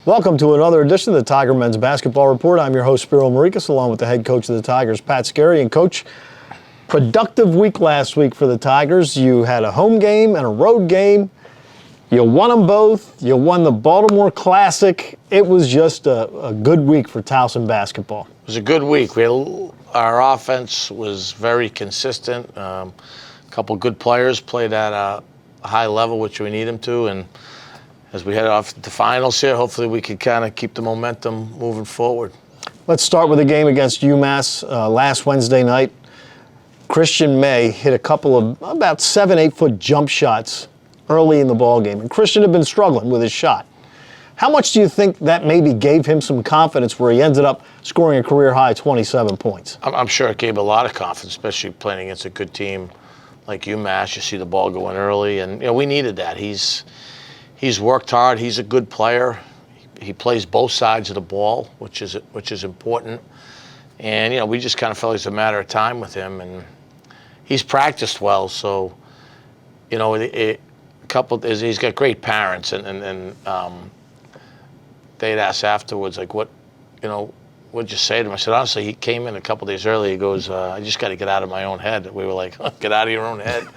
Welcome to another edition of the Tiger Men's Basketball Report. I'm your host, Spiro Marikas, along with the head coach of the Tigers, Pat Scarry. And Coach, productive week last week for the Tigers. You had a home game and a road game. You won them both. You won the Baltimore Classic. It was just a good week for Towson basketball. It was a good week. Our offense was very consistent. A couple good players played at a high level, which we need them to. And as we head off to the finals here, hopefully we can kind of keep the momentum moving forward. Let's start with the game against UMass last Wednesday night. Christian May hit a couple of about 7-8 foot jump shots early in the ball game, and Christian had been struggling with his shot. How much do you think that maybe gave him some confidence where he ended up scoring a career-high 27 points? I'm sure it gave a lot of confidence, especially playing against a good team like UMass. You see the ball going early, and we needed that. He's worked hard. He's a good player. He plays both sides of the ball, which is important. And we just kind of felt it's a matter of time with him, and he's practiced well. So, he's got great parents, and they'd ask afterwards, like, what'd you say to him? I said, honestly, he came in a couple days early. He goes, I just got to get out of my own head. We were like, get out of your own head.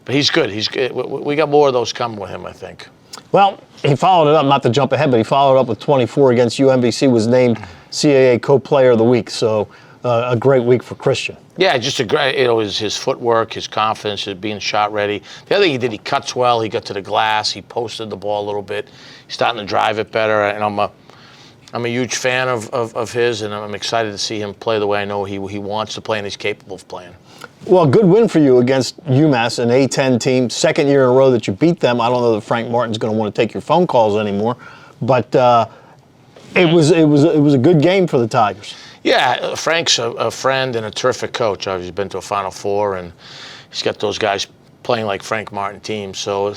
But he's good. He's good. We got more of those coming with him, I think. Well, he followed it up, not to jump ahead, but he followed up with 24 against UMBC, was named CAA Co-Player of the Week. So a great week for Christian. Yeah, just a great, his footwork, his confidence, his being shot ready. The other thing he did, he cuts well. He got to the glass. He posted the ball a little bit. He's starting to drive it better. And I'm a huge fan of his, and I'm excited to see him play the way I know he wants to play and he's capable of playing. Well, good win for you against UMass, an A-10 team. Second year in a row that you beat them. I don't know that Frank Martin's going to want to take your phone calls anymore, but it was a good game for the Tigers. Yeah, Frank's a friend and a terrific coach. He's been to a Final Four, and he's got those guys playing like Frank Martin teams. So,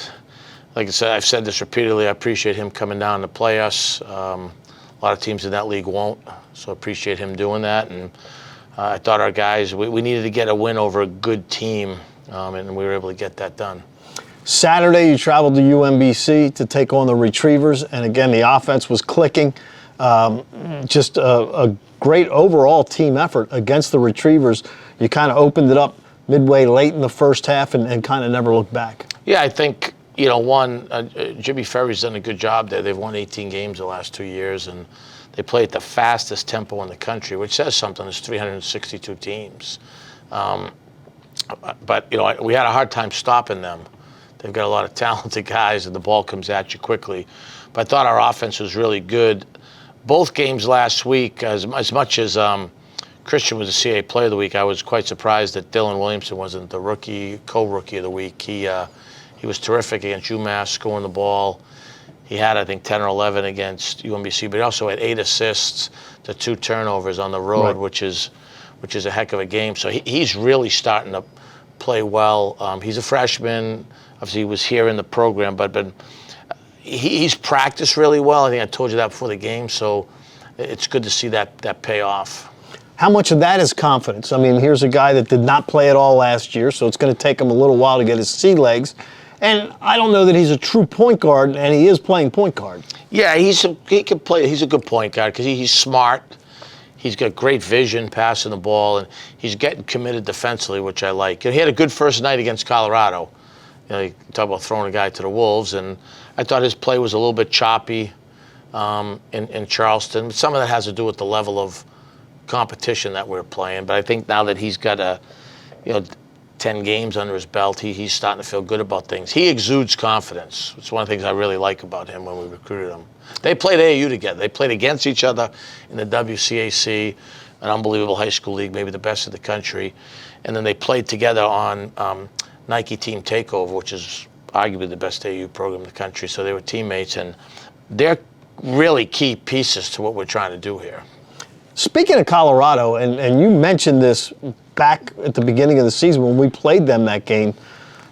like I said, I've said this repeatedly, I appreciate him coming down to play us. A lot of teams in that league won't, so I appreciate him doing that. And I thought our guys, we needed to get a win over a good team, and we were able to get that done. Saturday, you traveled to UMBC to take on the Retrievers, and again, the offense was clicking. Just a great overall team effort against the Retrievers. You kind of opened it up midway late in the first half and kind of never looked back. Yeah, I think, Jimmy Ferry's done a good job there. They've won 18 games the last 2 years, and they play at the fastest tempo in the country, which says something. There's 362 teams. But we had a hard time stopping them. They've got a lot of talented guys, and the ball comes at you quickly. But I thought our offense was really good. Both games last week, as much as Christian was the CAA Player of the Week, I was quite surprised that Dylan Williamson wasn't the co-rookie of the week. He was terrific against UMass, scoring the ball. He had, I think, 10 or 11 against UMBC, but he also had 8 assists to 2 turnovers on the road, right, which is a heck of a game. So he's really starting to play well. He's a freshman. Obviously, he was here in the program, but he's practiced really well. I think I told you that before the game, so it's good to see that pay off. How much of that is confidence? I mean, here's a guy that did not play at all last year, so it's going to take him a little while to get his sea legs. And I don't know that he's a true point guard, and he is playing point guard. Yeah, he can play. He's a good point guard because he's smart. He's got great vision, passing the ball, and he's getting committed defensively, which I like. He had a good first night against Colorado. You talk about throwing a guy to the Wolves, and I thought his play was a little bit choppy in Charleston. But some of that has to do with the level of competition that we're playing. But I think now that he's got 10 games under his belt, he's starting to feel good about things. He exudes confidence. It's one of the things I really like about him when we recruited him. They played AAU together. They played against each other in the WCAC, an unbelievable high school league, maybe the best in the country. And then they played together on Nike Team Takeover, which is arguably the best AAU program in the country. So they were teammates, and they're really key pieces to what we're trying to do here. Speaking of Colorado, and you mentioned this back at the beginning of the season when we played them that game,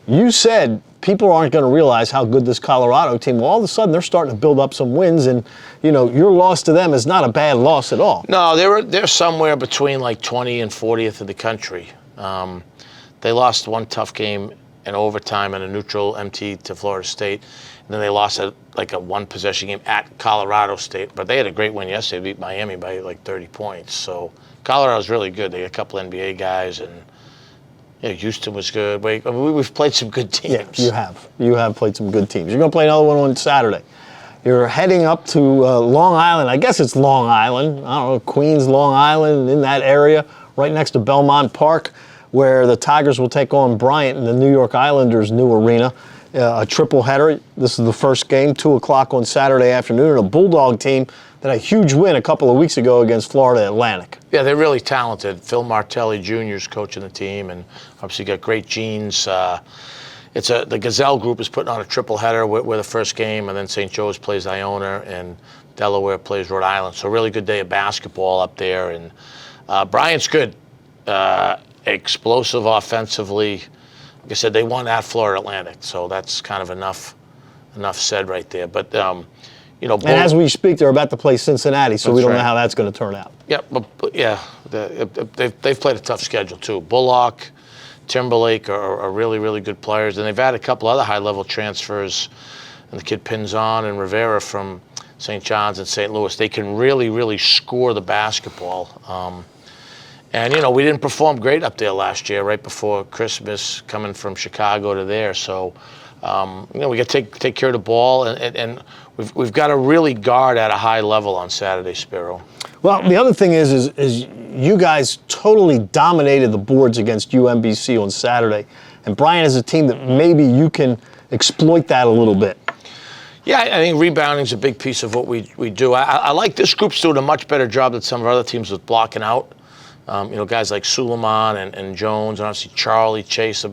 you said people aren't going to realize how good this Colorado team. Well, all of a sudden they're starting to build up some wins, and your loss to them is not a bad loss at all. No, they're somewhere between like 20 and 40th in the country. They lost one tough game in overtime in a neutral MT to Florida State. then they lost like a one-possession game at Colorado State. But they had a great win yesterday. They beat Miami by like 30 points. So Colorado's really good. They got a couple NBA guys, and Houston was good. We've played some good teams. Yeah, you have. You have played some good teams. You're going to play another one on Saturday. You're heading up to Long Island. I guess it's Long Island. I don't know, Queens, Long Island, in that area, right next to Belmont Park, where the Tigers will take on Bryant in the New York Islanders' new arena. A triple header. This is the first game, 2 o'clock on Saturday afternoon, and a Bulldog team that had a huge win a couple of weeks ago against Florida Atlantic. Yeah, they're really talented. Phil Martelli Jr. is coaching the team, and obviously got great genes. The Gazelle group is putting on a triple header with the first game, and then St. Joe's plays Iona, and Delaware plays Rhode Island. So a really good day of basketball up there, and Bryant's good. Explosive offensively. Like I said, they won at Florida Atlantic, so that's kind of enough said right there. But and as we speak, they're about to play Cincinnati, so we don't know how that's going to turn out. Yeah, but they've played a tough schedule too. Bullock, Timberlake are really, really good players, and they've had a couple other high-level transfers, and the kid Pinzon and Rivera from St. John's and St. Louis. They can really, really score the basketball. And, we didn't perform great up there last year, right before Christmas, coming from Chicago to there. So, we got to take care of the ball, and we've got to really guard at a high level on Saturday, Spiro. Well, the other thing is you guys totally dominated the boards against UMBC on Saturday, and Bryant is a team that maybe you can exploit that a little bit. Yeah, I think rebounding is a big piece of what we do. I like this group's doing a much better job than some of our other teams with blocking out. Guys like Suleiman and Jones, and obviously Charlie, Chase,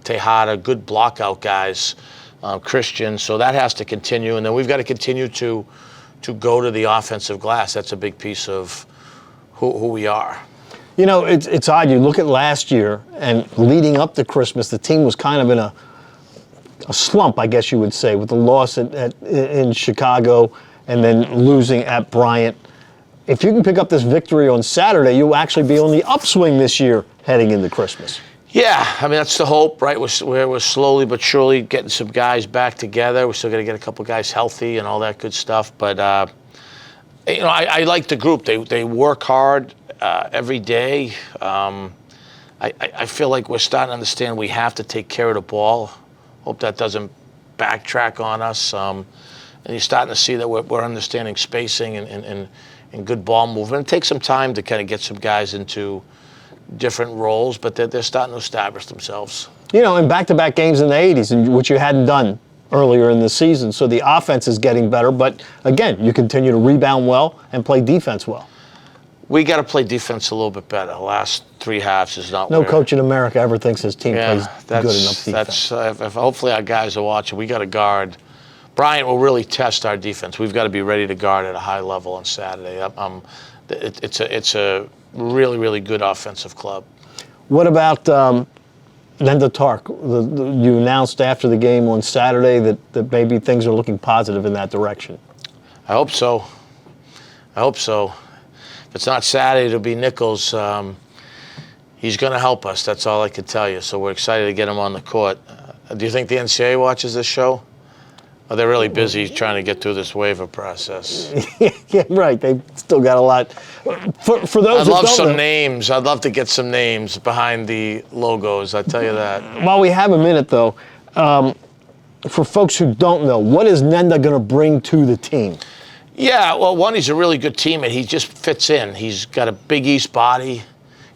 Tejada, good block out guys, Christian. So that has to continue, and then we've got to continue to go to the offensive glass. That's a big piece of who we are. It's odd. You look at last year, and leading up to Christmas, the team was kind of in a slump, I guess you would say, with the loss in Chicago and then losing at Bryant. If you can pick up this victory on Saturday, you'll actually be on the upswing this year heading into Christmas. Yeah, I mean, that's the hope, right? We're slowly but surely getting some guys back together. We're still got to get a couple guys healthy and all that good stuff. But, I like the group. They work hard every day. I feel like we're starting to understand we have to take care of the ball. Hope that doesn't backtrack on us. And you're starting to see that we're understanding spacing and good ball movement. It takes some time to kind of get some guys into different roles, but they're starting to establish themselves. In back-to-back games in the 80s, and which you hadn't done earlier in the season. So the offense is getting better, but again, you continue to rebound well and play defense well. We got to play defense a little bit better. The last 3 halves is not. No coach in America ever thinks his team plays good enough defense. If hopefully our guys are watching. We got to guard. Bryant will really test our defense. We've got to be ready to guard at a high level on Saturday. It's a really, really good offensive club. What about Nenda Tark? You announced after the game on Saturday that maybe things are looking positive in that direction. I hope so. If it's not Saturday, it'll be Nichols. He's going to help us. That's all I can tell you. So we're excited to get him on the court. Do you think the NCAA watches this show? Oh, they're really busy trying to get through this waiver process. Yeah, right. They've still got a lot. For those I'd who love don't some know, names. I'd love to get some names behind the logos. I tell you that. While we have a minute, though, for folks who don't know, what is Nenda going to bring to the team? Yeah, well, one, he's a really good teammate. He just fits in. He's got a Big East body,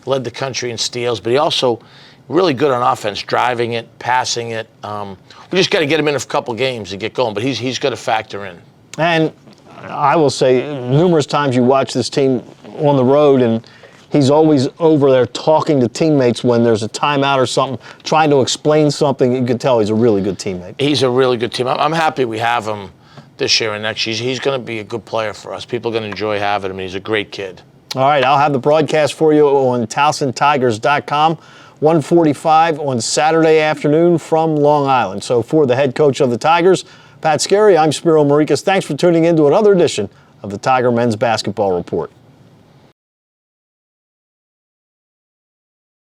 led the country in steals, but he also really good on offense, driving it, passing it. We just got to get him in a couple games to get going, but he's got to factor in. And I will say, numerous times you watch this team on the road, and he's always over there talking to teammates when there's a timeout or something, trying to explain something. You can tell he's a really good teammate. He's a really good team. I'm happy we have him this year and next year. He's going to be a good player for us. People are going to enjoy having him. He's a great kid. All right, I'll have the broadcast for you on TowsonTigers.com. 1:45 on Saturday afternoon from Long Island. So for the head coach of the Tigers, Pat Scarry, I'm Spiro Marikas. Thanks for tuning in to another edition of the Tiger Men's Basketball Report.